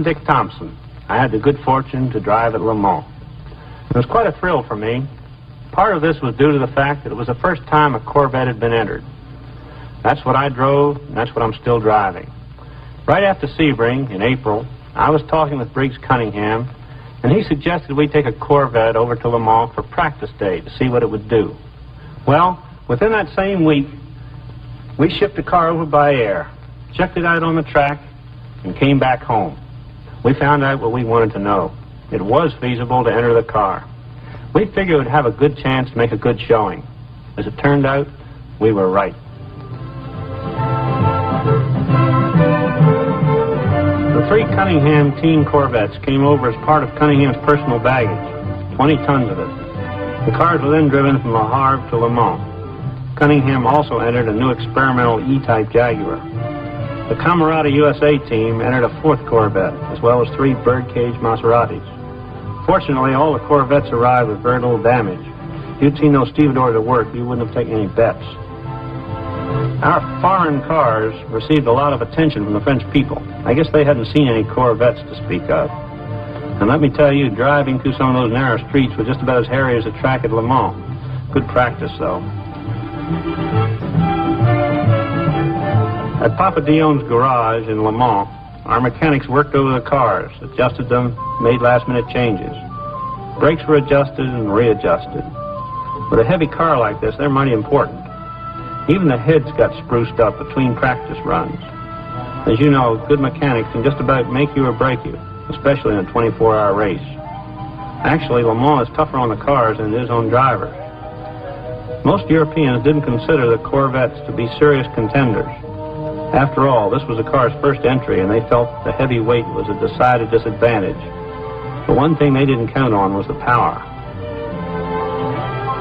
I'm Dick Thompson. I had the good fortune to drive at Le Mans. It was quite a thrill for me. Part of this was due to the fact that it was the first time a Corvette had been entered. That's what I drove, and that's what I'm still driving. Right after Sebring, in April, I was talking with Briggs Cunningham, and he suggested we take a Corvette over to Le Mans for practice day to see what it would do. Well, within that same week, we shipped the car over by air, checked it out on the track, and came back home. We found out what we wanted to know. It was feasible to enter the car. We figured it would have a good chance to make a good showing. As it turned out, we were right. The 3 Cunningham team Corvettes came over as part of Cunningham's personal baggage, 20 tons of it. The cars were then driven from Le Havre to Le Mans. Cunningham also entered a new experimental E-type Jaguar. The Camoradi USA team entered a 4th Corvette, as well as 3 birdcage Maseratis. Fortunately, all the Corvettes arrived with very little damage. If you'd seen those stevedores at work, you wouldn't have taken any bets. Our foreign cars received a lot of attention from the French people. I guess they hadn't seen any Corvettes to speak of. And let me tell you, driving through some of those narrow streets was just about as hairy as the track at Le Mans. Good practice, though. At Papa Dion's garage in Le Mans, our mechanics worked over the cars, adjusted them, made last-minute changes. Brakes were adjusted and readjusted. With a heavy car like this, they're mighty important. Even the heads got spruced up between practice runs. As you know, good mechanics can just about make you or break you, especially in a 24-hour race. Actually, Le Mans is tougher on the cars than it is on drivers. Most Europeans didn't consider the Corvettes to be serious contenders. After all, this was the car's first entry, and they felt the heavy weight was a decided disadvantage. The one thing they didn't count on was the power.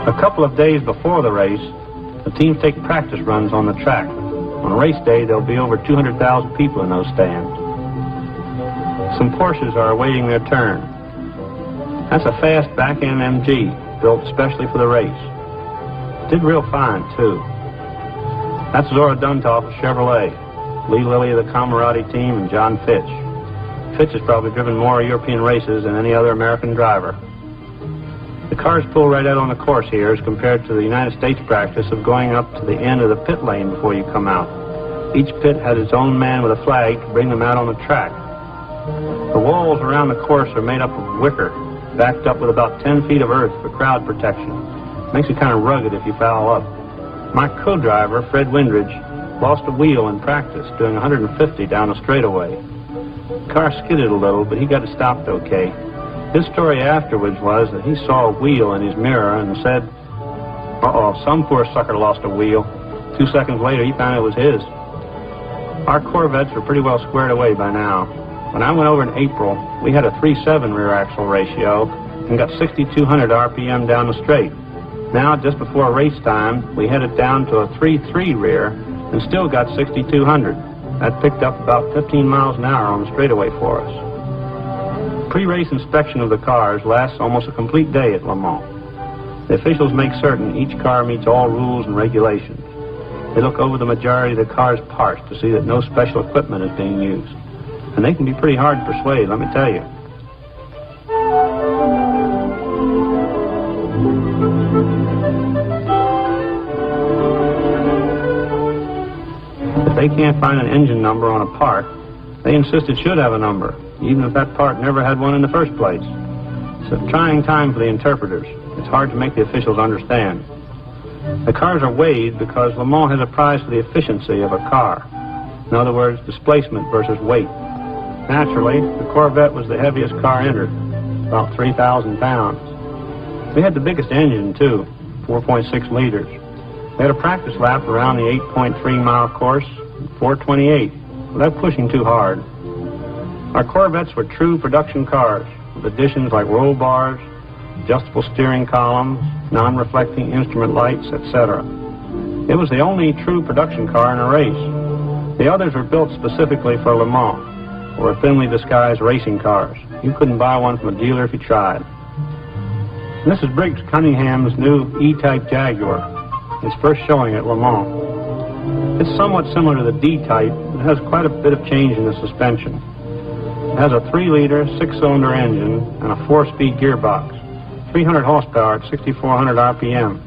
A couple of days before the race, the teams take practice runs on the track. On race day, there'll be over 200,000 people in those stands. Some Porsches are awaiting their turn. That's a fast back-end MG, built especially for the race. Did real fine, too. That's Zora Duntov of Chevrolet, Lee Lilly of the Camoradi team, and John Fitch. Fitch has probably driven more European races than any other American driver. The cars pull right out on the course here as compared to the United States practice of going up to the end of the pit lane before you come out. Each pit has its own man with a flag to bring them out on the track. The walls around the course are made up of wicker, backed up with about 10 feet of earth for crowd protection. Makes it kind of rugged if you foul up. My co-driver, Fred Windridge, lost a wheel in practice doing 150 down a straightaway. The car skidded a little, but he got it stopped okay. His story afterwards was that he saw a wheel in his mirror and said, "Uh-oh, some poor sucker lost a wheel." 2 seconds later, he found it was his. Our Corvettes are pretty well squared away by now. When I went over in April, we had a 3.7 rear axle ratio and got 6,200 RPM down the straight. Now, just before race time, we headed down to a 3.3 rear and still got 6,200. That picked up about 15 miles an hour on the straightaway for us. Pre-race inspection of the cars lasts almost a complete day at Le Mans. The officials make certain each car meets all rules and regulations. They look over the majority of the car's parts to see that no special equipment is being used. And they can be pretty hard to persuade, let me tell you. If they can't find an engine number on a part, they insist it should have a number, even if that part never had one in the first place. It's a trying time for the interpreters. It's hard to make the officials understand. The cars are weighed because Le Mans has a prize for the efficiency of a car. In other words, displacement versus weight. Naturally, the Corvette was the heaviest car entered, about 3,000 pounds. We had the biggest engine, too, 4.6 liters. We had a practice lap around the 8.3-mile course, 4:28, without pushing too hard. Our Corvettes were true production cars, with additions like roll bars, adjustable steering columns, non-reflecting instrument lights, etc. It was the only true production car in a race. The others were built specifically for Le Mans, or thinly disguised racing cars. You couldn't buy one from a dealer if you tried. And this is Briggs Cunningham's new E-type Jaguar, his first showing at Le Mans. It's somewhat similar to the D-type, but has quite a bit of change in the suspension. has a 3-liter, 6-cylinder engine and a 4-speed gearbox, 300 horsepower at 6,400 RPM.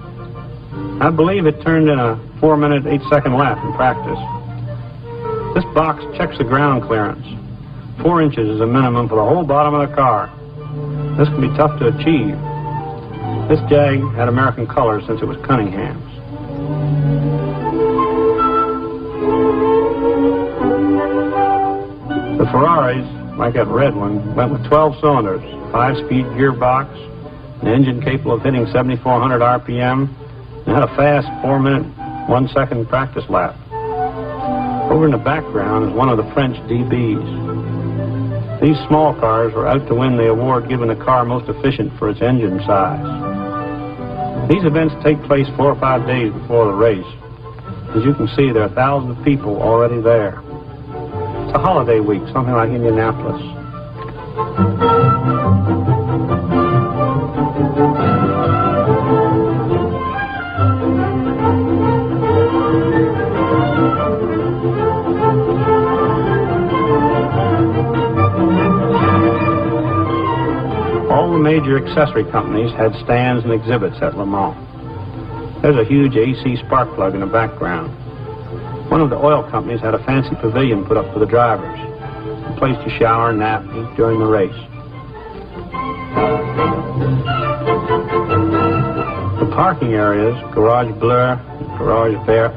I believe it turned in a 4-minute, 8-second lap in practice. This box checks the ground clearance. 4 inches is a minimum for the whole bottom of the car. This can be tough to achieve. This Jag had American colors since it was Cunningham's. The Ferraris, like that red one, went with 12 cylinders, 5-speed gearbox, an engine capable of hitting 7,400 RPM, and had a fast 4-minute, 1-second practice lap. Over in the background is one of the French DBs. These small cars were out to win the award given the car most efficient for its engine size. These events take place 4 or 5 days before the race. As you can see, there are thousands of people already there. It's a holiday week, something like Indianapolis. All the major accessory companies had stands and exhibits at Le Mans. There's a huge AC spark plug in the background. One of the oil companies had a fancy pavilion put up for the drivers, a place to shower, nap, eat during the race. The parking areas, Garage Bleu and Garage Vert,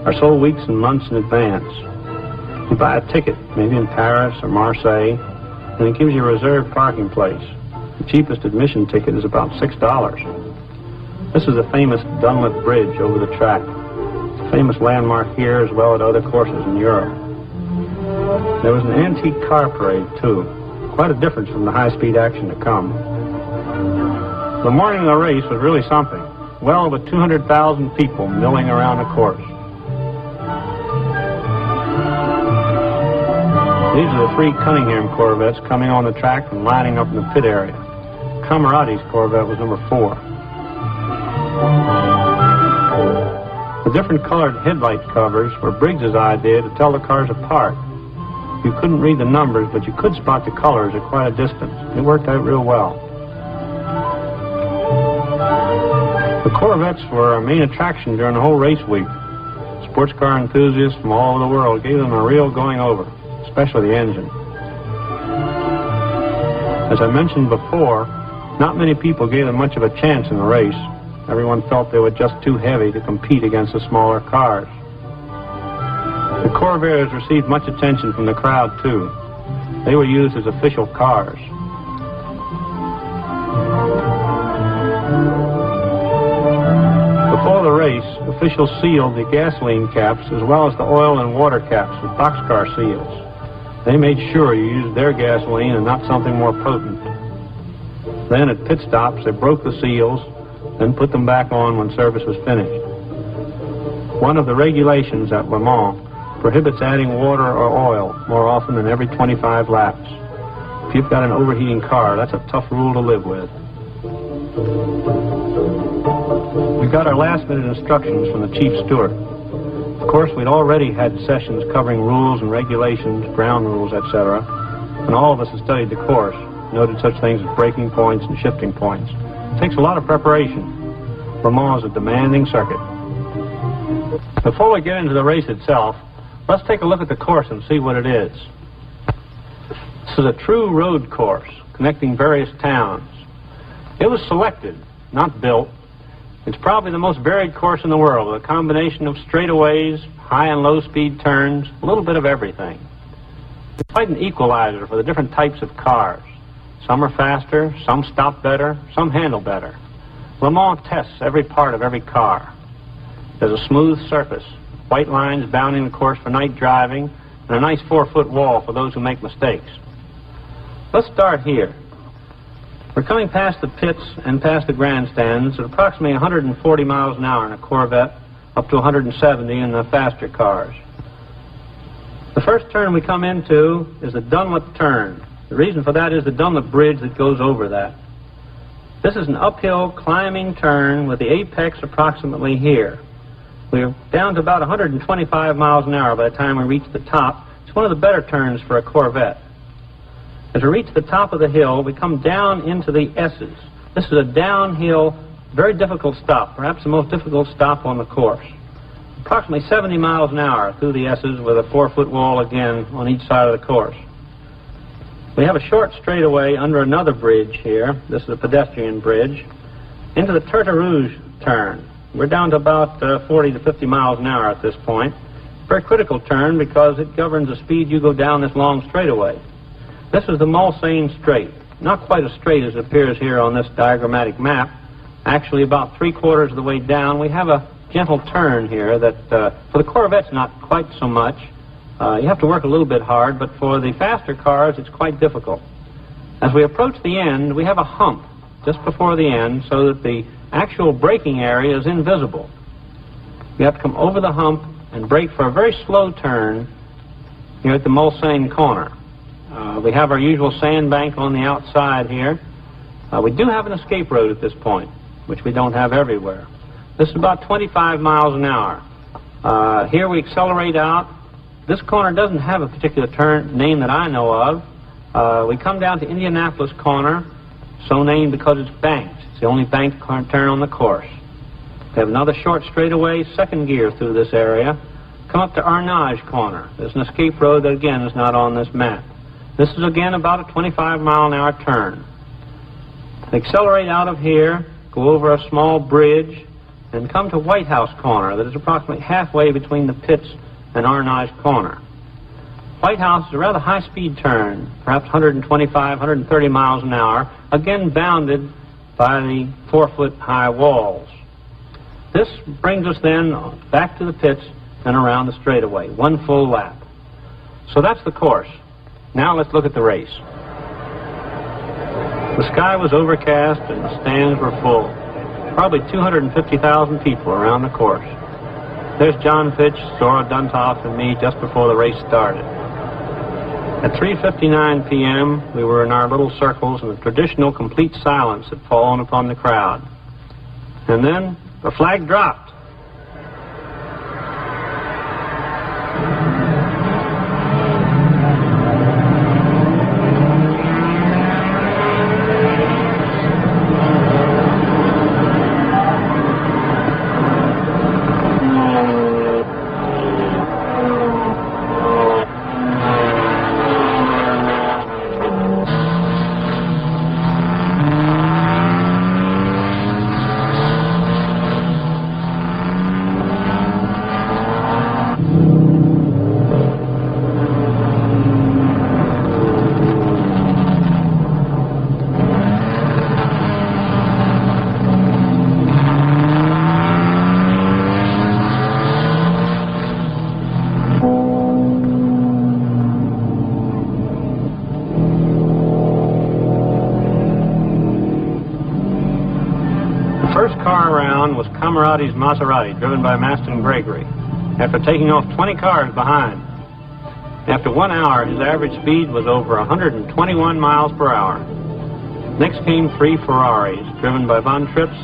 are sold weeks and months in advance. You buy a ticket, maybe in Paris or Marseille, and it gives you a reserved parking place. The cheapest admission ticket is about $6. This is the famous Dunlop Bridge over the track. It's a famous landmark here as well as other courses in Europe. There was an antique car parade, too. Quite a difference from the high-speed action to come. The morning of the race was really something. Well over 200,000 people milling around the course. These are the 3 Cunningham Corvettes coming on the track and lining up in the pit area. Camoradi's Corvette was number 4. The different colored headlight covers were Briggs's idea to tell the cars apart. You couldn't read the numbers, but you could spot the colors at quite a distance. It worked out real well. The Corvettes were a main attraction during the whole race week. Sports car enthusiasts from all over the world gave them a real going over, especially the engine. As I mentioned before, not many people gave them much of a chance in the race. Everyone felt they were just too heavy to compete against the smaller cars. The Corvairs received much attention from the crowd, too. They were used as official cars. Before the race, officials sealed the gasoline caps as well as the oil and water caps with boxcar seals. They made sure you used their gasoline and not something more potent. Then at pit stops, they broke the seals, then put them back on when service was finished. One of the regulations at Le Mans prohibits adding water or oil more often than every 25 laps. If you've got an overheating car, that's a tough rule to live with. We got our last-minute instructions from the chief steward. Of course, we'd already had sessions covering rules and regulations, ground rules, etc., and all of us had studied the course, noted such things as braking points and shifting points. It takes a lot of preparation. Le Mans is a demanding circuit. Before we get into the race itself, let's take a look at the course and see what it is. This is a true road course connecting various towns. It was selected, not built. It's probably the most varied course in the world, with a combination of straightaways, high and low speed turns, a little bit of everything. It's quite an equalizer for the different types of cars. Some are faster, some stop better, some handle better. Le Mans tests every part of every car. There's a smooth surface, white lines bounding the course for night driving, and a nice 4-foot wall for those who make mistakes. Let's start here. We're coming past the pits and past the grandstands at approximately 140 miles an hour in a Corvette, up to 170 in the faster cars. The first turn we come into is the Dunlop turn. The reason for that is the Dunlop Bridge that goes over that. This is an uphill climbing turn with the apex approximately here. We're down to about 125 miles an hour by the time we reach the top. It's one of the better turns for a Corvette. As we reach the top of the hill, we come down into the S's. This is a downhill, very difficult stop, perhaps the most difficult stop on the course. Approximately 70 miles an hour through the S's with a 4-foot wall again on each side of the course. We have a short straightaway under another bridge here. This is a pedestrian bridge. Into the Rouge turn. We're down to about 40 to 50 miles an hour at this point. Very critical turn because it governs the speed you go down this long straightaway. This is the Mulsanne Straight. Not quite as straight as it appears here on this diagrammatic map. Actually, about 3/4 of the way down, we have a gentle turn here that, for the Corvettes, not quite so much. You have to work a little bit hard, but for the faster cars, it's quite difficult. As we approach the end, we have a hump just before the end so that the actual braking area is invisible. You have to come over the hump and brake for a very slow turn here at the Mulsanne corner. We have our usual sandbank on the outside here. We do have an escape road at this point, which we don't have everywhere. This is about 25 miles an hour. Here we accelerate out. This corner doesn't have a particular turn name that I know of. We come down to Indianapolis corner, so named because it's banked. It's the only banked turn on the course. We have another short straightaway, second gear through this area. Come up to Arnage corner. There's an escape road that again is not on this map. This is again about a 25 mile an hour turn. Accelerate out of here, go over a small bridge, and come to White House corner that is approximately halfway between the pits and Arnage corner. White House is a rather high-speed turn, perhaps 125, 130 miles an hour, again bounded by the 4-foot high walls. This brings us then back to the pits and around the straightaway, one full lap. So that's the course. Now let's look at the race. The sky was overcast and the stands were full. Probably 250,000 people around the course. There's John Fitch, Zora, Duntov, and me just before the race started. At 3:59 p.m., we were in our little circles, and the traditional complete silence had fallen upon the crowd. And then the flag dropped. Was Camoradi's Maserati, driven by Maston Gregory, after taking off 20 cars behind. After 1 hour, his average speed was over 121 miles per hour. Next came 3 Ferraris, driven by Von Trips,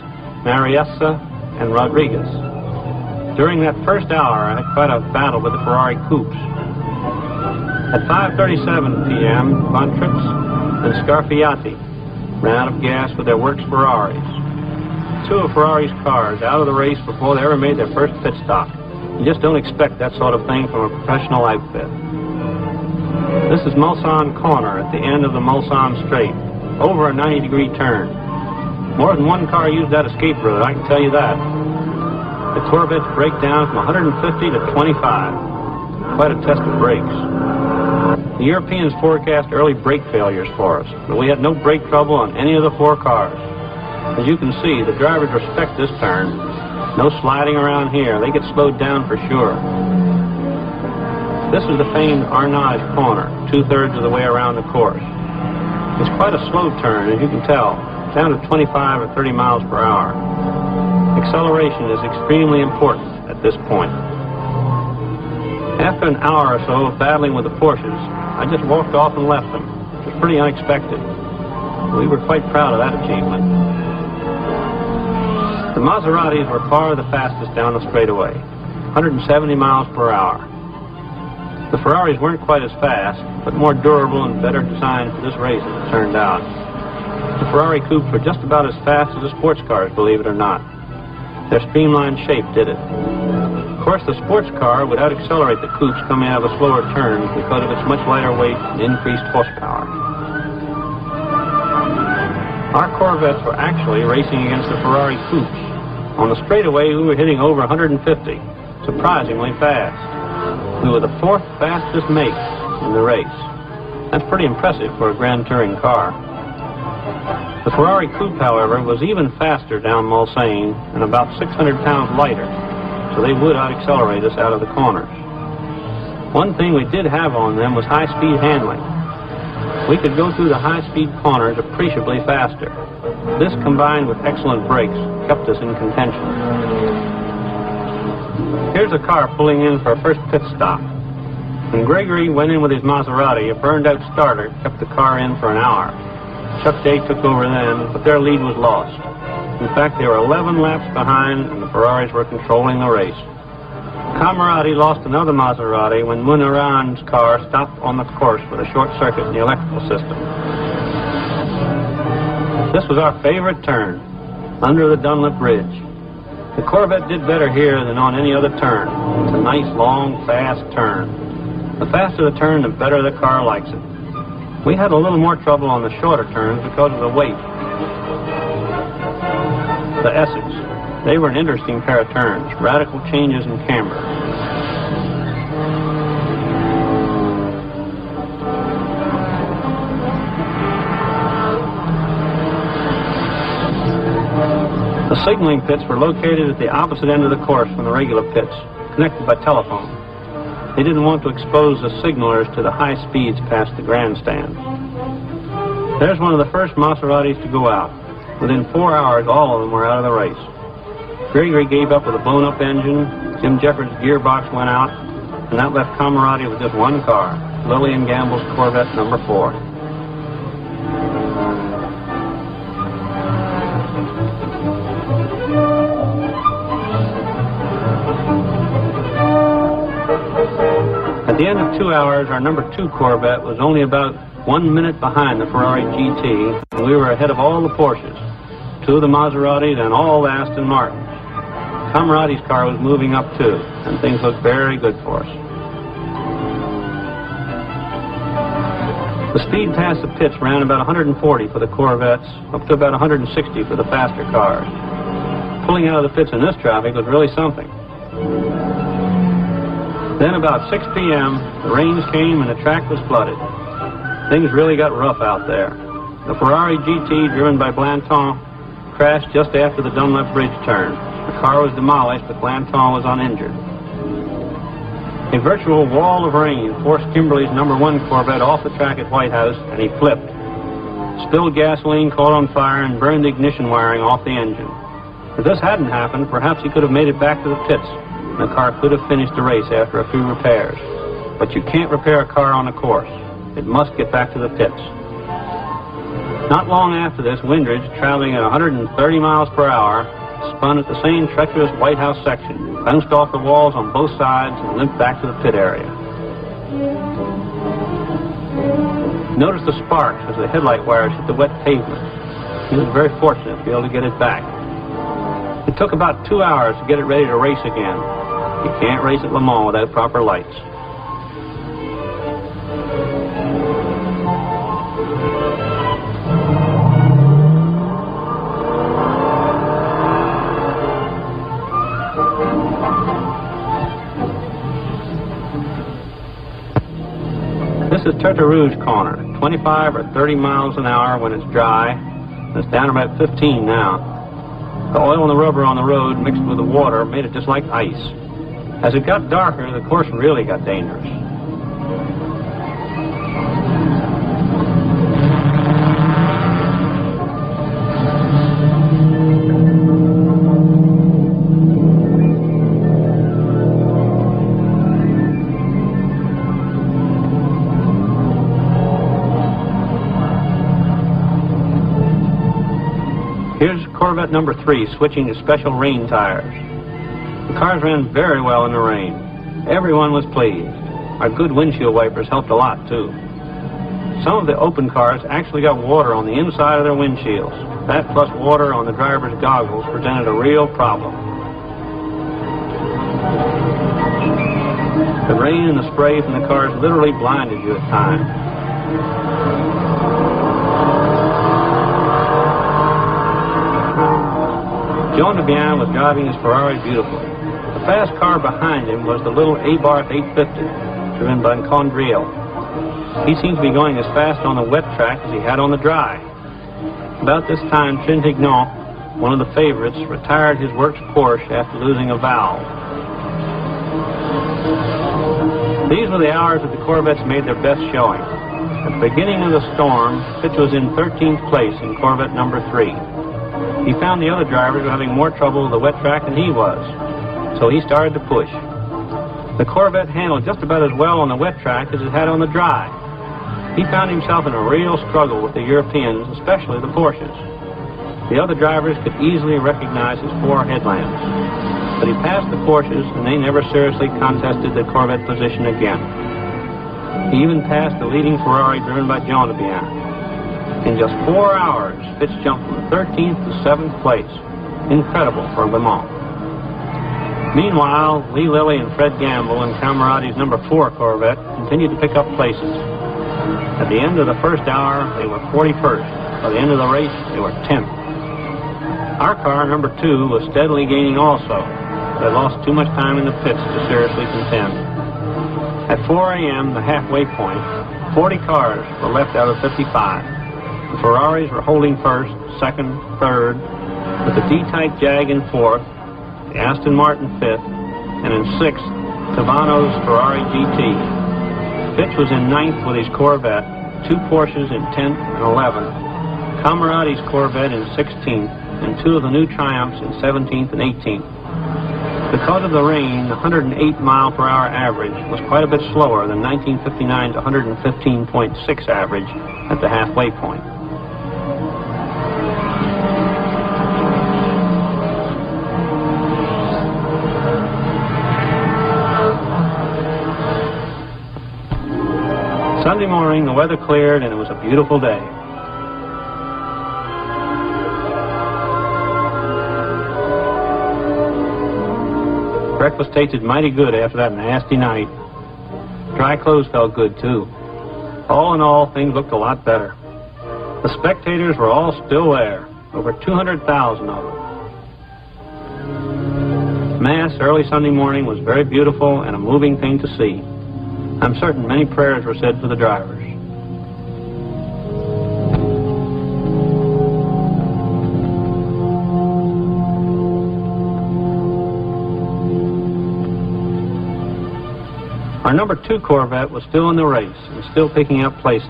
Mariessa, and Rodriguez. During that first hour, I had quite a battle with the Ferrari coupes. At 5:37 p.m., Von Trips and Scarfiati ran out of gas with their works Ferraris. 2 of Ferrari's cars out of the race before they ever made their first pit stop. You just don't expect that sort of thing from a professional outfit. This is Mulsanne corner at the end of the Mulsanne Straight, over a 90-degree turn. More than one car used that escape road, I can tell you that. The Corvettes break down from 150 to 25. Quite a test of brakes. The Europeans forecast early brake failures for us, but we had no brake trouble on any of the 4 cars. As you can see, the drivers respect this turn. No sliding around here. They get slowed down for sure. This is the famed Arnage corner, 2/3 of the way around the course. It's quite a slow turn, as you can tell, down to 25 or 30 miles per hour. Acceleration is extremely important at this point. After an hour or so of battling with the Porsches, I just walked off and left them. It was pretty unexpected. We were quite proud of that achievement. The Maseratis were far the fastest down the straightaway, 170 miles per hour. The Ferraris weren't quite as fast, but more durable and better designed for this race as it turned out. The Ferrari coupes were just about as fast as the sports cars, believe it or not. Their streamlined shape did it. Of course, the sports car would out-accelerate the coupes coming out of a slower turn because of its much lighter weight and increased horsepower. Our Corvettes were actually racing against the Ferrari coupes. On the straightaway, we were hitting over 150, surprisingly fast. We were the fourth fastest make in the race. That's pretty impressive for a Grand Touring car. The Ferrari coupe, however, was even faster down Mulsanne and about 600 pounds lighter, so they would out-accelerate us out of the corners. One thing we did have on them was high-speed handling. We could go through the high-speed corners appreciably faster. This, combined with excellent brakes, kept us in contention. Here's a car pulling in for a first pit stop. When Gregory went in with his Maserati, a burned-out starter kept the car in for an hour. Chuck Day took over then, but their lead was lost. In fact, they were 11 laps behind, and the Ferraris were controlling the race. Camoradi lost another Maserati when Muniran's car stopped on the course with a short circuit in the electrical system. This was our favorite turn, under the Dunlop Bridge. The Corvette did better here than on any other turn. It's a nice, long, fast turn. The faster the turn, the better the car likes it. We had a little more trouble on the shorter turns because of the weight. The Essex. They were an interesting pair of turns, radical changes in camber. The signaling pits were located at the opposite end of the course from the regular pits, connected by telephone. They didn't want to expose the signalers to the high speeds past the grandstand. There's one of the first Maseratis to go out. Within 4 hours, all of them were out of the race. Gregory gave up with a blown-up engine, Jim Jeffords' gearbox went out, and that left Camoradi with just one car, Lillian Gamble's Corvette number 4. At the end of 2 hours, our number 2 Corvette was only about 1 minute behind the Ferrari GT, and we were ahead of all the Porsches, 2 of the Maseratis, and all the Aston Martins. Camoradi's car was moving up too, and things looked very good for us. The speed past the pits ran about 140 for the Corvettes, up to about 160 for the faster cars. Pulling out of the pits in this traffic was really something. Then about 6 p.m., the rains came and the track was flooded. Things really got rough out there. The Ferrari GT, driven by Blanton, crashed just after the Dunlop Bridge turn. The car was demolished, but Blanton was uninjured. A virtual wall of rain forced Kimberly's number 1 Corvette off the track at White House, and he flipped. Spilled gasoline, caught on fire, and burned the ignition wiring off the engine. If this hadn't happened, perhaps he could have made it back to the pits. The car could have finished the race after a few repairs. But you can't repair a car on a course. It must get back to the pits. Not long after this, Windridge, traveling at 130 miles per hour, spun at the same treacherous White House section, bounced off the walls on both sides, and limped back to the pit area. Notice the sparks as the headlight wires hit the wet pavement. He was very fortunate to be able to get it back. It took about 2 hours to get it ready to race again. You can't race at Le Mans without proper lights. This is Tertre Corner, 25 or 30 miles an hour when it's dry. It's down to about 15 now. The oil and the rubber on the road mixed with the water made it just like ice. As it got darker, the course really got dangerous. Here's Corvette number 3 switching to special rain tires. The cars ran very well in the rain. Everyone was pleased. Our good windshield wipers helped a lot, too. Some of the open cars actually got water on the inside of their windshields. That plus water on the driver's goggles presented a real problem. The rain and the spray from the cars literally blinded you at times. John DeBian was driving his Ferrari beautifully. The fast car behind him was the little Abarth 850, driven by Condriel. He seemed to be going as fast on the wet track as he had on the dry. About this time, Trintignant, one of the favorites, retired his works Porsche after losing a valve. These were the hours that the Corvettes made their best showing. At the beginning of the storm, Fitch was in 13th place in Corvette number 3. He found the other drivers were having more trouble with the wet track than he was, so he started to push. The Corvette handled just about as well on the wet track as it had on the dry. He found himself in a real struggle with the Europeans, especially the Porsches. The other drivers could easily recognize his 4 headlamps, but he passed the Porsches, and they never seriously contested the Corvette position again. He even passed the leading Ferrari driven by John DeBian. In just 4 hours, Fitch jumped from 13th to 7th place. Incredible for LeMans. Meanwhile, Lee Lilly and Fred Gamble in Camoradi's number 4 Corvette continued to pick up places. At the end of the first hour, they were 41st. By the end of the race, they were 10th. Our car, number 2, was steadily gaining also, but had lost too much time in the pits to seriously contend. At 4 a.m., the halfway point, 40 cars were left out of 55. The Ferraris were holding first, second, third, with the D-Type Jag in fourth, the Aston Martin fifth, and in sixth, Tavano's Ferrari GT. Fitch was in ninth with his Corvette, 2 Porsches in 10th and 11th, Camoradi's Corvette in 16th, and 2 of the new Triumphs in 17th and 18th. Because of the rain, the 108-mile-per-hour average was quite a bit slower than 1959's 115.6 average at the halfway point. Sunday morning, the weather cleared, and it was a beautiful day. Breakfast tasted mighty good after that nasty night. Dry clothes felt good, too. All in all, things looked a lot better. The spectators were all still there, over 200,000 of them. Mass early Sunday morning was very beautiful and a moving thing to see. I'm certain many prayers were said for the drivers. Our number 2 Corvette was still in the race and still picking up places.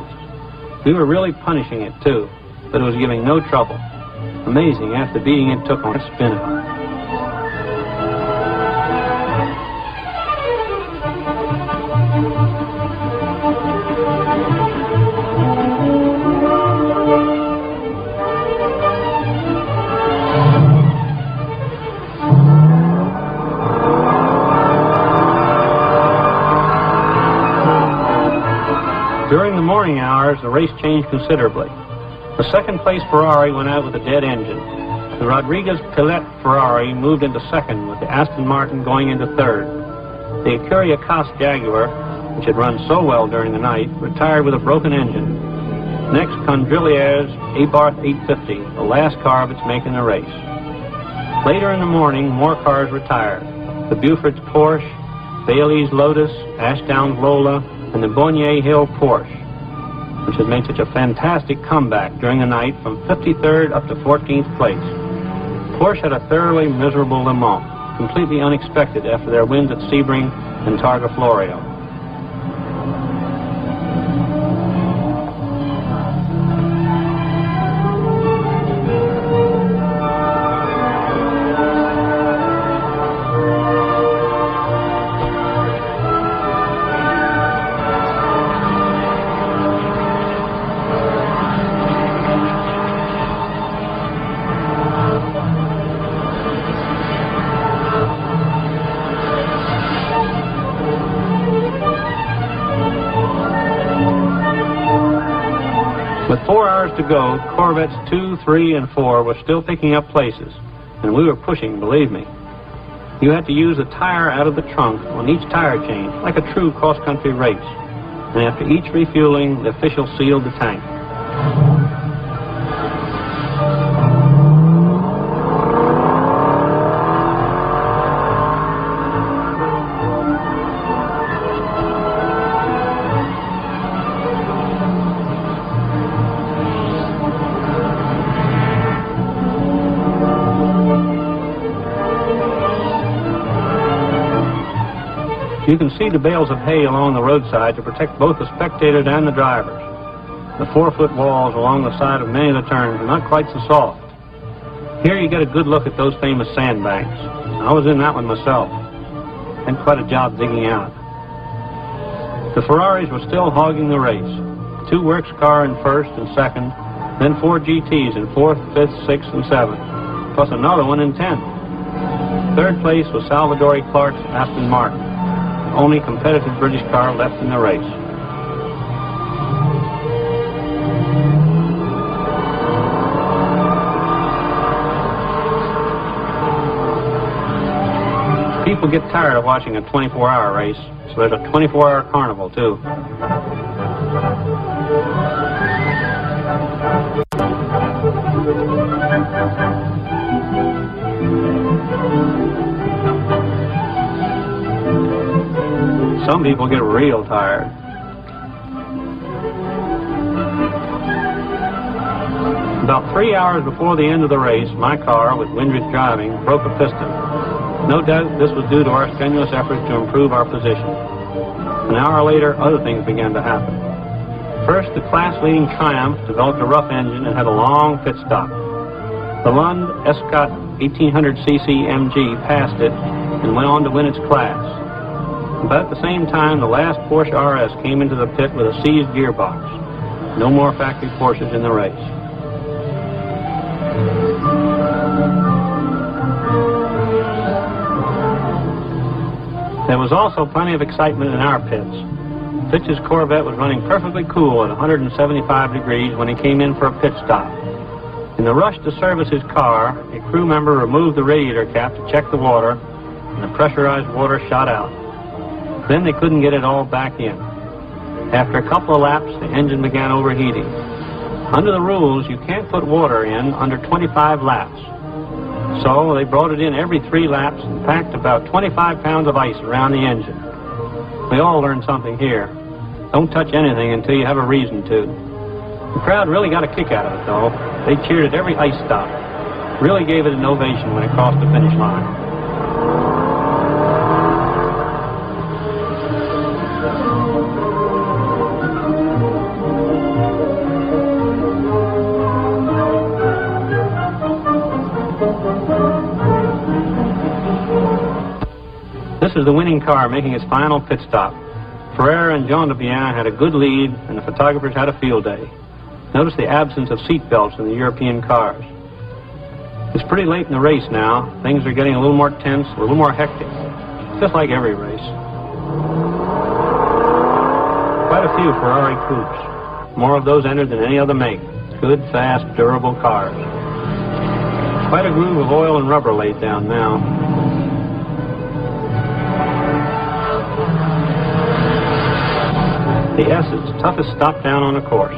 We were really punishing it, too, but it was giving no trouble. Amazing after the beating it took on a spin-out. During the morning hours, the race changed considerably. The second-place Ferrari went out with a dead engine. The Rodriguez-Pillet Ferrari moved into second, with the Aston Martin going into third. The Acuria Cos Jaguar, which had run so well during the night, retired with a broken engine. Next, Condrillier's Abarth 850, the last car of its make in the race. Later in the morning, more cars retired. The Buford's Porsche, Bailey's Lotus, Ashdown's Lola, and the Bonnier Hill Porsche, which had made such a fantastic comeback during the night from 53rd up to 14th place. Porsche had a thoroughly miserable Le Mans, completely unexpected after their wins at Sebring and Targa Florio. hours to go, Corvettes 2, 3, and 4 were still picking up places, and we were pushing, believe me. You had to use a tire out of the trunk on each tire change, like a true cross-country race. And after each refueling, the official sealed the tank. You can see the bales of hay along the roadside to protect both the spectators and the drivers. The 4-foot walls along the side of many of the turns are not quite so soft. Here you get a good look at those famous sandbanks. I was in that one myself. Had quite a job digging out. The Ferraris were still hogging the race. 2 works car in first and second, then 4 GTs in fourth, fifth, sixth, and seventh, plus another one in 10th. Third place was Salvador Clark's Aston Martin, only competitive British car left in the race. People get tired of watching a 24-hour race, so there's a 24-hour carnival, too. Some people get real tired. About 3 hours before the end of the race, my car, with Windridge driving, broke a piston. No doubt this was due to our strenuous efforts to improve our position. An hour later, other things began to happen. First, the class-leading Triumph developed a rough engine and had a long pit stop. The Lund Escott 1800cc MG passed it and went on to win its class. But at the same time, the last Porsche RS came into the pit with a seized gearbox. No more factory Porsches in the race. There was also plenty of excitement in our pits. Fitch's Corvette was running perfectly cool at 175 degrees when he came in for a pit stop. In the rush to service his car, a crew member removed the radiator cap to check the water, and the pressurized water shot out. Then they couldn't get it all back in. After a couple of laps, the engine began overheating. Under the rules, you can't put water in under 25 laps. So they brought it in every 3 laps and packed about 25 pounds of ice around the engine. We all learned something here. Don't touch anything until you have a reason to. The crowd really got a kick out of it, though. They cheered at every ice stop. Really gave it an ovation when it crossed the finish line. This is the winning car making its final pit stop. Ferrer and Jean de Bien had a good lead, and the photographers had a field day. Notice the absence of seat belts in the European cars. It's pretty late in the race now. Things are getting a little more tense, a little more hectic. Just like every race. Quite a few Ferrari coupes. More of those entered than any other make. Good, fast, durable cars. Quite a groove of oil and rubber laid down now. The S's, toughest stop down on the course.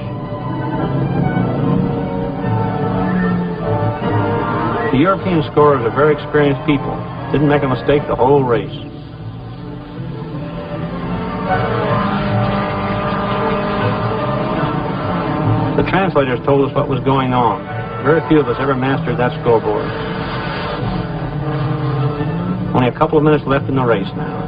The European scorers are very experienced people. Didn't make a mistake the whole race. The translators told us what was going on. Very few of us ever mastered that scoreboard. Only a couple of minutes left in the race now.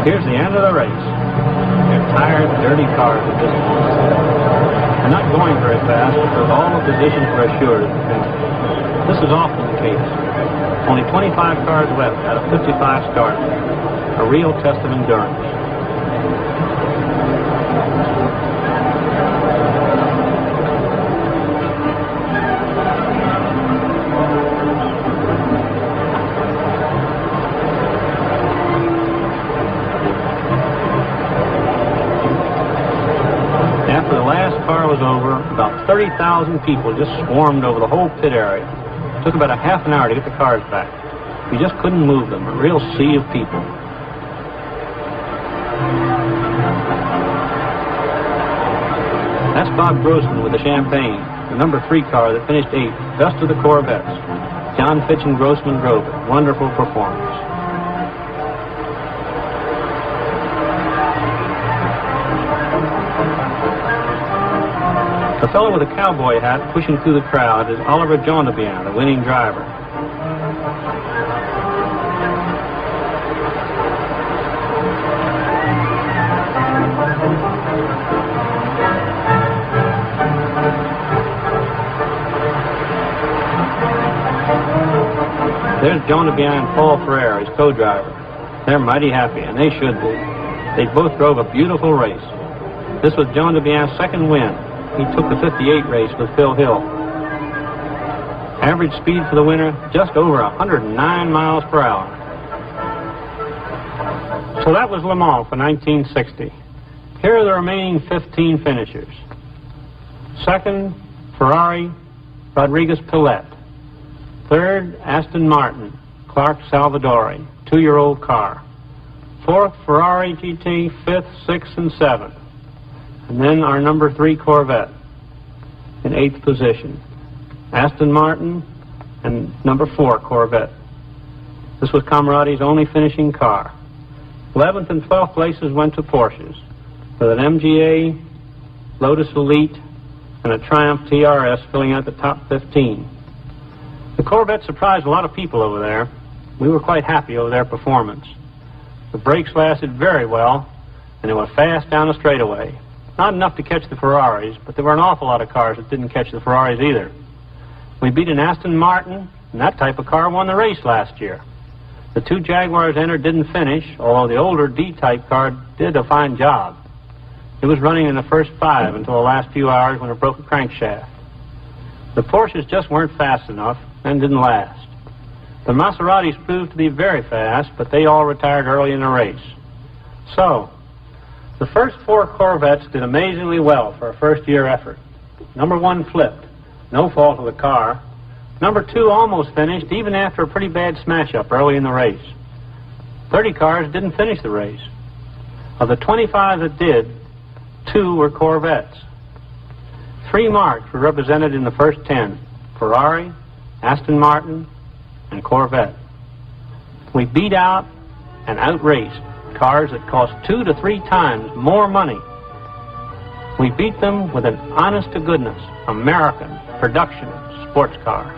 Here's the end of the race. They're tired, dirty cars at this point. They're not going very fast because all the positions were assured at the finish. This is often the case. Only 25 cars left out of 55 starters. A real test of endurance. About 30,000 people just swarmed over the whole pit area. It took about a half an hour to get the cars back. We just couldn't move them, a real sea of people. That's Bob Grossman with the Champagne, the number 3 car that finished 8th, best of the Corvettes. John Fitch and Grossman drove it. Wonderful performance. The fellow with a cowboy hat pushing through the crowd is Oliver Jondebian, the winning driver. There's Jondebian and Paul Ferrer, his co-driver. They're mighty happy, and they should be. They both drove a beautiful race. This was Jondebian's second win. He took the 58 race with Phil Hill. Average speed for the winner, just over 109 miles per hour. So that was Le Mans for 1960. Here are the remaining 15 finishers. Second, Ferrari, Rodriguez-Pillet. Third, Aston Martin, Clark Salvadori, 2-year-old car. Fourth, Ferrari GT, 5th, 6th, and 7th. And then our number 3 Corvette in 8th position. Aston Martin and number 4 Corvette. This was Camoradi's only finishing car. 11th and 12th places went to Porsches, with an MGA, Lotus Elite, and a Triumph TRS filling out the top 15. The Corvette surprised a lot of people over there. We were quite happy over their performance. The brakes lasted very well, and they were fast down the straightaway. Not enough to catch the Ferraris, but there were an awful lot of cars that didn't catch the Ferraris either. We beat an Aston Martin, and that type of car won the race last year. The 2 Jaguars entered didn't finish, although the older D-type car did a fine job. It was running in the first 5 until the last few hours when it broke a crankshaft. The Porsches just weren't fast enough and didn't last. The Maseratis proved to be very fast, but they all retired early in the race. So, the first 4 Corvettes did amazingly well for a first-year effort. Number 1 flipped, no fault of the car. Number 2 almost finished, even after a pretty bad smash-up early in the race. 30 cars didn't finish the race. Of the 25 that did, 2 were Corvettes. 3 marks were represented in the first 10, Ferrari, Aston Martin, and Corvette. We beat out and outraced cars that cost 2 to 3 times more money. We beat them with an honest-to-goodness American production sports car.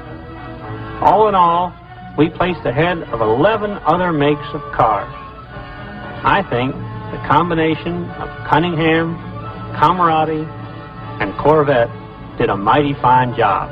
All in all, we placed ahead of 11 other makes of cars. I think the combination of Cunningham, Camoradi, and Corvette did a mighty fine job.